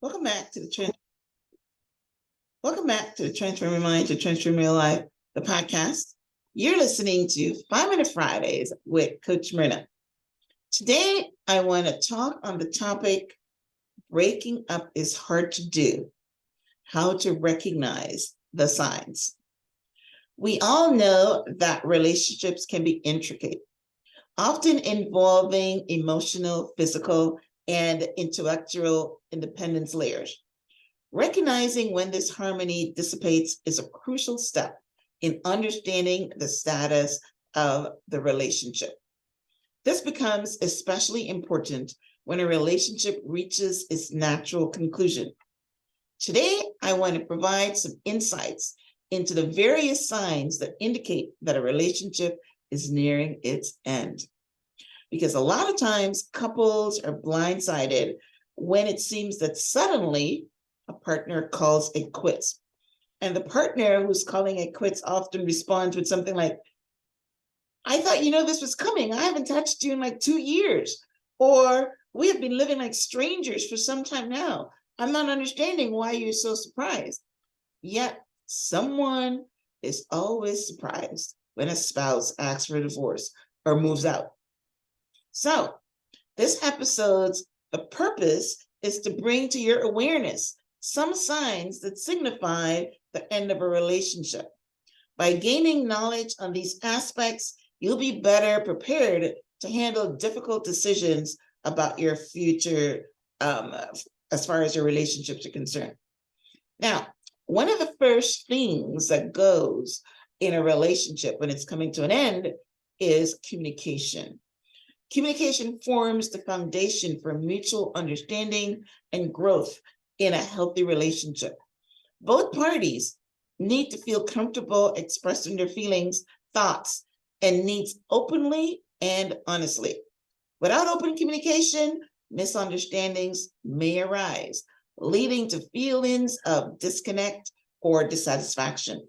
Welcome back to the Transforming Mind to Transform Real Life, the podcast. You're listening to 5-Minute Fridays with Coach Myrna. Today, I want to talk on the topic, breaking up is hard to do, how to recognize the signs. We all know that relationships can be intricate, often involving emotional, physical, and intellectual independence layers. Recognizing when this harmony dissipates is a crucial step in understanding the status of the relationship. This becomes especially important when a relationship reaches its natural conclusion. Today, I want to provide some insights into the various signs that indicate that a relationship is nearing its end. Because a lot of times couples are blindsided when it seems that suddenly a partner calls it quits. And the partner who's calling it quits often responds with something like, I thought this was coming. I haven't touched you in like 2 years. Or we have been living like strangers for some time now. I'm not understanding why you're so surprised. Yet someone is always surprised when a spouse asks for a divorce or moves out. So this episode's purpose is to bring to your awareness some signs that signify the end of a relationship. By gaining knowledge on these aspects, you'll be better prepared to handle difficult decisions about your future as far as your relationships are concerned. Now, one of the first things that goes in a relationship when it's coming to an end is communication. Communication forms the foundation for mutual understanding and growth in a healthy relationship. Both parties need to feel comfortable expressing their feelings, thoughts, and needs openly and honestly. Without open communication, misunderstandings may arise, leading to feelings of disconnect or dissatisfaction.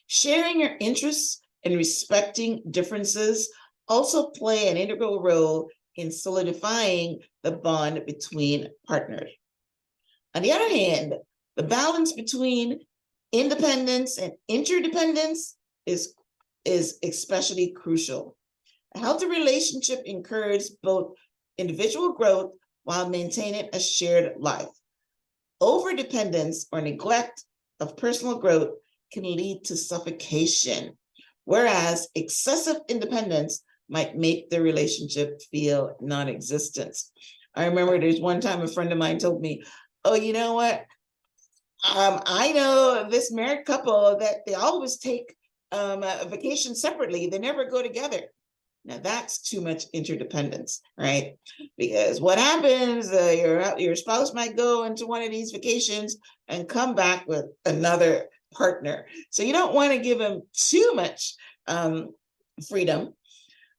Sharing your interests and respecting differences also play an integral role in solidifying the bond between partners. On the other hand, the balance between independence and interdependence is especially crucial. A healthy relationship encourages both individual growth while maintaining a shared life. Overdependence or neglect of personal growth can lead to suffocation, whereas excessive independence might make the relationship feel non-existent. I remember there's one time a friend of mine told me, oh, you know what? I know this married couple that they always take a vacation separately. They never go together. Now that's too much interdependence, right? Because what happens, your spouse might go into one of these vacations and come back with another partner. So you don't want to give them too much freedom.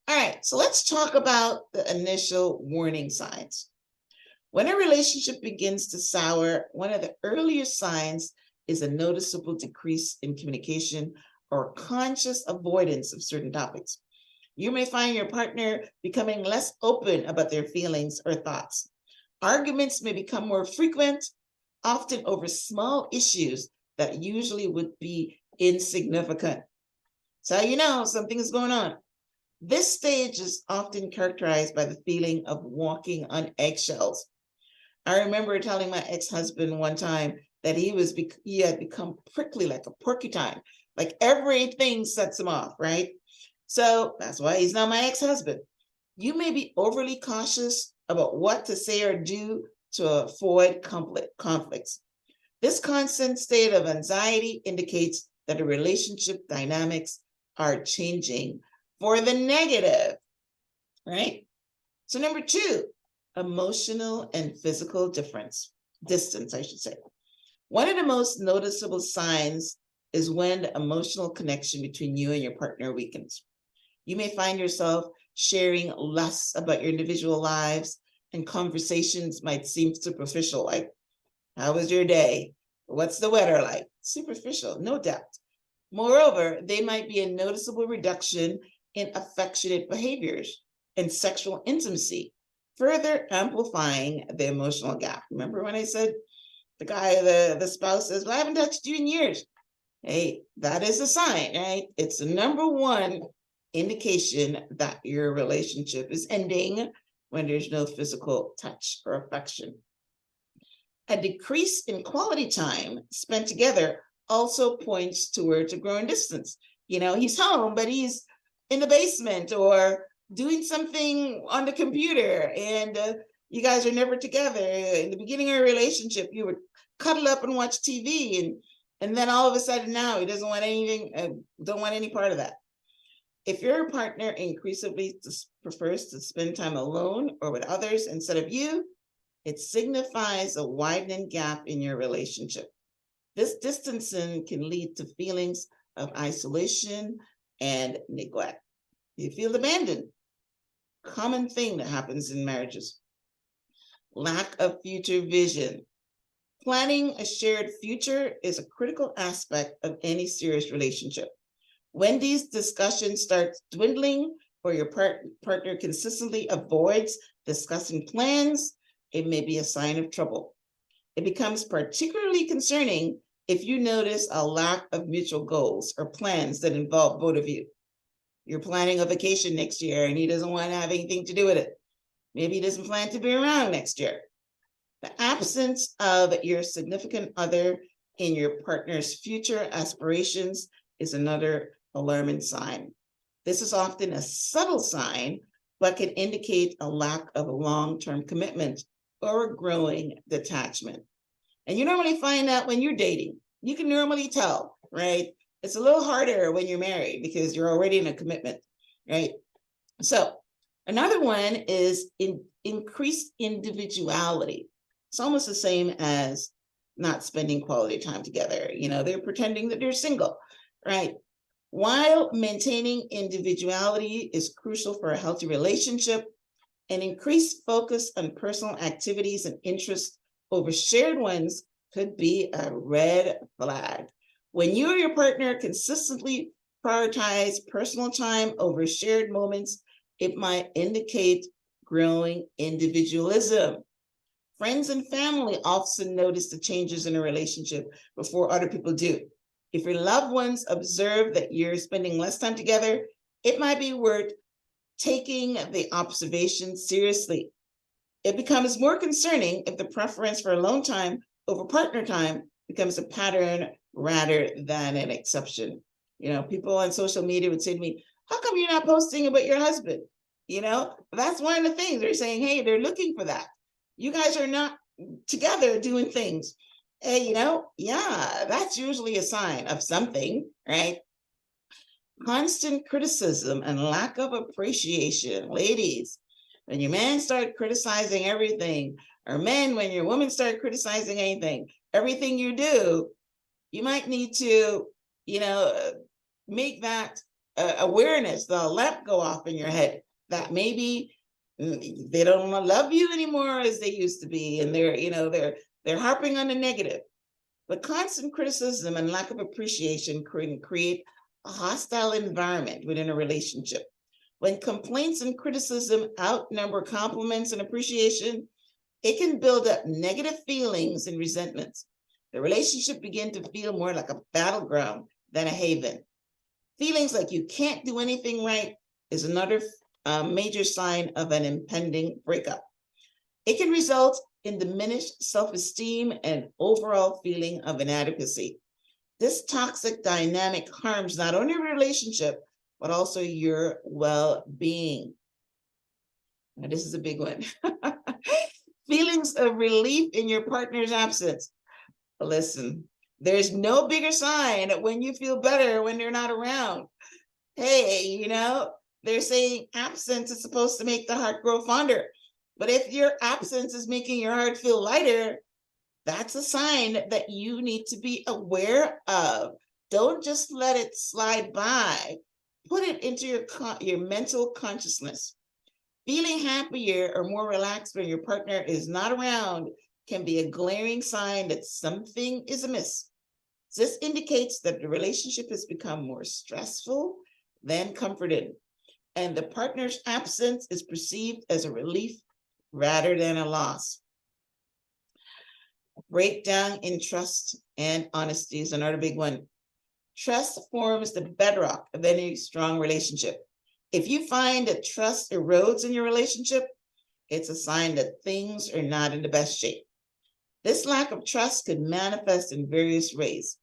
All right, so let's talk about the initial warning signs. When a relationship begins to sour, one of the earliest signs is a noticeable decrease in communication or conscious avoidance of certain topics. You may find your partner becoming less open about their feelings or thoughts. Arguments may become more frequent, often over small issues that usually would be insignificant. So you know something is going on. This stage is often characterized by the feeling of walking on eggshells. I remember telling my ex-husband one time that he had become prickly like a porcupine, like everything sets him off, right? So that's why he's not my ex-husband. You may be overly cautious about what to say or do to avoid conflicts. This constant state of anxiety indicates that the relationship dynamics are changing for the negative, right? So number 2, emotional and physical distance, I should say. One of the most noticeable signs is when the emotional connection between you and your partner weakens. You may find yourself sharing less about your individual lives, and conversations might seem superficial, like, how was your day? What's the weather like? Superficial, no depth. Moreover, there might be a noticeable reduction in affectionate behaviors and sexual intimacy, further amplifying the emotional gap. Remember when I said the spouse says, well, I haven't touched you in years. Hey, that is a sign, right? It's the number one indication that your relationship is ending when there's no physical touch or affection. A decrease in quality time spent together also points towards a growing distance. He's home, but he's in the basement or doing something on the computer, and you guys are never together. In the beginning of a relationship, you would cuddle up and watch TV, and then all of a sudden now he doesn't want anything, don't want any part of that. If your partner increasingly prefers to spend time alone or with others instead of you, it signifies a widening gap in your relationship. This distancing can lead to feelings of isolation and neglect. You feel abandoned. Common thing that happens in marriages. Lack of future vision. Planning a shared future is a critical aspect of any serious relationship. When these discussions start dwindling or your partner consistently avoids discussing plans, it may be a sign of trouble. It becomes particularly concerning if you notice a lack of mutual goals or plans that involve both of you. You're planning a vacation next year and he doesn't want to have anything to do with it. Maybe he doesn't plan to be around next year. The absence of your significant other in your partner's future aspirations is another alarming sign. This is often a subtle sign, but can indicate a lack of a long-term commitment or a growing detachment. And you normally find that when you're dating. You can normally tell, right? It's a little harder when you're married because you're already in a commitment, right? So another one is increased individuality. It's almost the same as not spending quality time together. They're pretending that they're single, right? While maintaining individuality is crucial for a healthy relationship, an increased focus on personal activities and interests over shared ones could be a red flag. When you or your partner consistently prioritize personal time over shared moments, it might indicate growing individualism. Friends and family often notice the changes in a relationship before other people do. If your loved ones observe that you're spending less time together, it might be worth taking the observation seriously. It becomes more concerning if the preference for alone time over partner time becomes a pattern rather than an exception. People on social media would say to me, how come you're not posting about your husband? That's one of the things they're saying, hey, they're looking for that. You guys are not together doing things. Hey, that's usually a sign of something, right? Constant criticism and lack of appreciation. Ladies, when your man start criticizing everything, or men, when your woman start criticizing anything, everything you do, you might need to, make that awareness, the lamp go off in your head that maybe they don't love you anymore as they used to be, and they're harping on the negative. But constant criticism and lack of appreciation can create a hostile environment within a relationship. When complaints and criticism outnumber compliments and appreciation, it can build up negative feelings and resentments. The relationship begins to feel more like a battleground than a haven. Feelings like you can't do anything right is another major sign of an impending breakup. It can result in diminished self-esteem and overall feeling of inadequacy. This toxic dynamic harms not only your relationship, but also your well-being. Now, this is a big one. Feelings of relief in your partner's absence. Listen, there's no bigger sign when you feel better when they're not around. Hey, they're saying absence is supposed to make the heart grow fonder. But if your absence is making your heart feel lighter, that's a sign that you need to be aware of. Don't just let it slide by. Put it into your mental consciousness. Feeling happier or more relaxed when your partner is not around can be a glaring sign that something is amiss. This indicates that the relationship has become more stressful than comforting, and the partner's absence is perceived as a relief rather than a loss. Breakdown in trust and honesty is another big one. Trust forms the bedrock of any strong relationship. If you find that trust erodes in your relationship, it's a sign that things are not in the best shape. This lack of trust could manifest in various ways.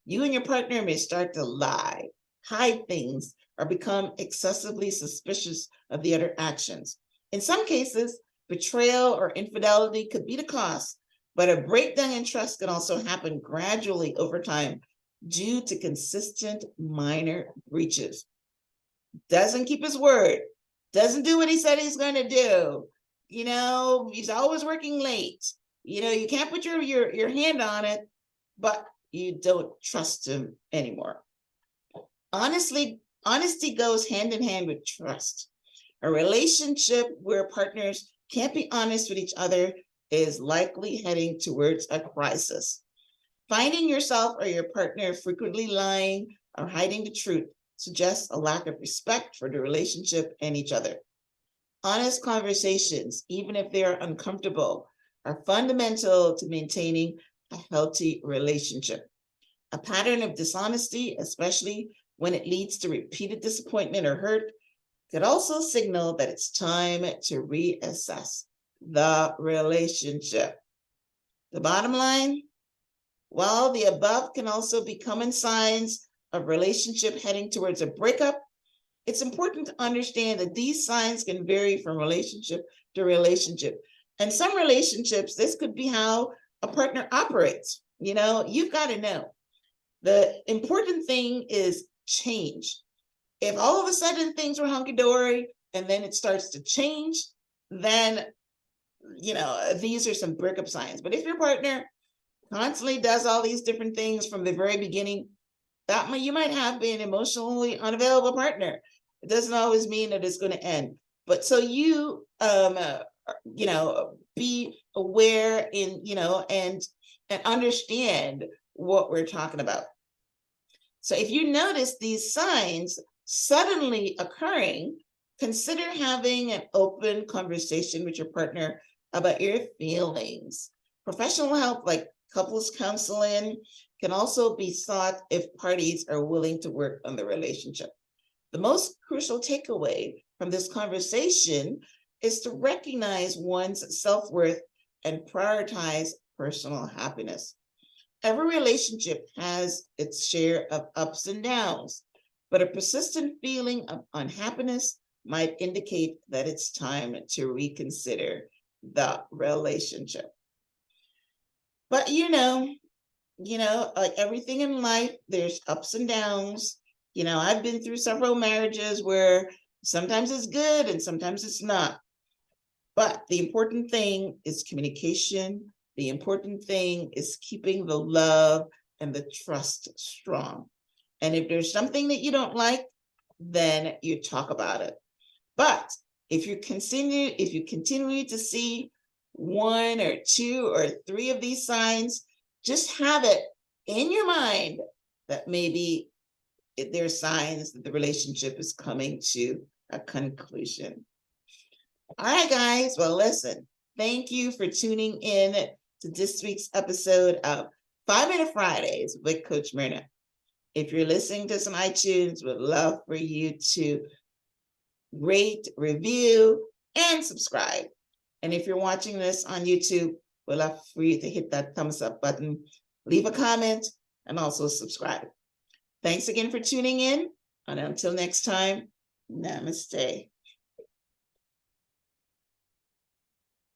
You and your partner may start to lie, hide things, or become excessively suspicious of the other actions. In some cases, betrayal or infidelity could be the cause, but a breakdown in trust can also happen gradually over time due to consistent minor breaches. Doesn't keep his word, doesn't do what he said he's going to do. He's always working late. You can't put your hand on it, but you don't trust him anymore. Honesty goes hand in hand with trust. A relationship where partners can't be honest with each other is likely heading towards a crisis. Finding yourself or your partner frequently lying or hiding the truth suggests a lack of respect for the relationship and each other. Honest conversations, even if they are uncomfortable, are fundamental to maintaining a healthy relationship. A pattern of dishonesty, especially when it leads to repeated disappointment or hurt, could also signal that it's time to reassess the relationship. The bottom line, while the above can also be common signs of relationship heading towards a breakup, it's important to understand that these signs can vary from relationship to relationship. And some relationships, this could be how a partner operates. You've got to know. The important thing is change. If all of a sudden things were hunky-dory and then it starts to change, then, these are some breakup signs. But if your partner constantly does all these different things from the very beginning, you might have been an emotionally unavailable partner. It doesn't always mean that it's going to end. But so you, be aware and understand what we're talking about. So if you notice these signs suddenly occurring, consider having an open conversation with your partner about your feelings. Professional help like couples counseling can also be sought if parties are willing to work on the relationship. The most crucial takeaway from this conversation is to recognize one's self-worth and prioritize personal happiness. Every relationship has its share of ups and downs, but a persistent feeling of unhappiness might indicate that it's time to reconsider the relationship. But like everything in life, there's ups and downs. I've been through several marriages where sometimes it's good and sometimes it's not. But the important thing is communication. The important thing is keeping the love and the trust strong. And if there's something that you don't like, then you talk about it. But if you continue to see one or two or three of these signs, just have it in your mind that maybe there are signs that the relationship is coming to a conclusion. All right, guys. Well, listen, thank you for tuning in to this week's episode of 5 Minute Fridays with Coach Myrna. If you're listening to this on iTunes, we'd love for you to rate, review, and subscribe. And if you're watching this on YouTube, we'd love for you to hit that thumbs up button, leave a comment, and also subscribe. Thanks again for tuning in. And until next time, namaste.